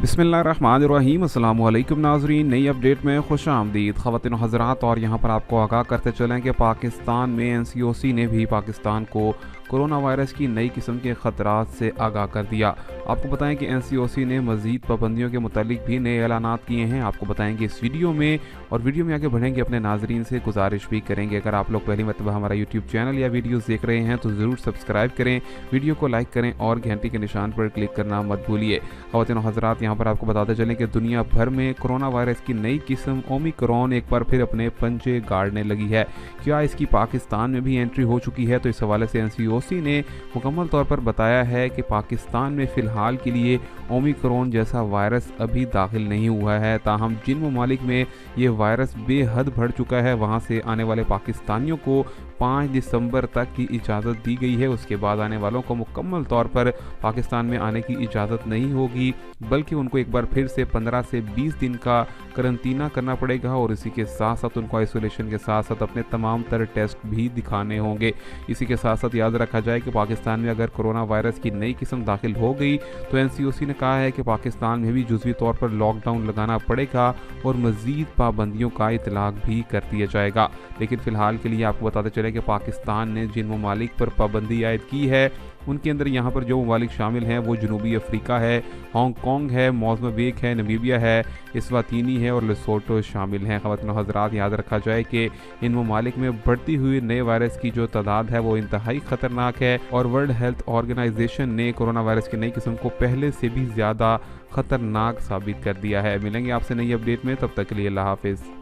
बिस्मिल्लाहिर्रहमानिर्रहीम। अस्सलाम वालेकुम नाज़रीन, नई अपडेट में खुश आमदीद ख़वातीन हज़रात। और यहाँ पर आपको आगाह करते चलें कि पाकिस्तान में NCOC ने भी पाकिस्तान को कोरोना वायरस की नई किस्म के ख़तरात से आगाह कर दिया। आपको बताएं कि NCOC ने मज़ीद पाबंदियों के मुतालिक भी नए ऐलानात किए हैं। आपको बताएंगे इस वीडियो में, और वीडियो में आगे बढ़ेंगे अपने नाजरीन से गुजारिश भी करेंगे, अगर आप लोग पहली मरतबा हमारा यूट्यूब चैनल या वीडियोज़ देख रहे हैं तो ज़रूर सब्सक्राइब करें, वीडियो को लाइक करें और घंटी के निशान पर क्लिक करना मत भूलिए। ख़वातीन हज़रात, यहाँ पर आपको बताते चलें कि दुनिया भर में कोरोना वायरस की नई किस्म ओमिक्रॉन एक बार फिर अपने पंजे गाड़ने लगी है। क्या इसकी पाकिस्तान में भी एंट्री हो चुकी है? तो इस हवाले से NCOC ने मुकम्मल तौर पर बताया है कि पाकिस्तान में फ़िलहाल के लिए ओमिक्रॉन जैसा वायरस अभी दाखिल नहीं हुआ है। ताहम जिन ममालिक में ये वायरस बेहद बढ़ चुका है, वहाँ से आने वाले पाकिस्तानियों को 5 दिसंबर तक की इजाज़त दी गई है। उसके बाद आने वालों को मुकम्मल तौर पर पाकिस्तान में आने की इजाज़त नहीं होगी, बल्कि उनको एक बार फिर से 15 से 20 दिन का करंतना करना पड़ेगा, और इसी के साथ साथ उनको आइसोलेशन के साथ साथ अपने तमाम तरह टेस्ट भी दिखाने होंगे। इसी के साथ साथ याद रखा जाए कि पाकिस्तान में अगर कोरोना वायरस की नई किस्म दाखिल हो गई तो NCOC ने कहा है कि पाकिस्तान में भी जुज़वी तौर पर लॉकडाउन लगाना पड़ेगा और मज़ीद पाबंदियों का इतलाक भी कर दिया जाएगा। लेकिन फ़िलहाल के लिए आपको बताते चले कि पाकिस्तान ने जिन ममालिक पर पाबंदी आयद की है, उनके अंदर यहाँ पर जो ममालिक शामिल हैं वो जनूबी अफ्रीका है, हांगकॉन्ग है, मोज़म्बिक है, नमीबिया है, इस्वातिनी है और लेसोटो शामिल हैं। ख़वातीन हज़रात, याद रखा जाए कि इन ममालिक में बढ़ती हुई नए वायरस की जो तादाद है वो इंतहाई ख़तरनाक है, और वर्ल्ड हेल्थ ऑर्गेनाइजेशन ने कोरोना वायरस की नई किस्म को पहले से भी ज़्यादा ख़तरनाक साबित कर दिया है। मिलेंगे आपसे नई अपडेट में, तब तक के लिए अल्लाह हाफ़िज़।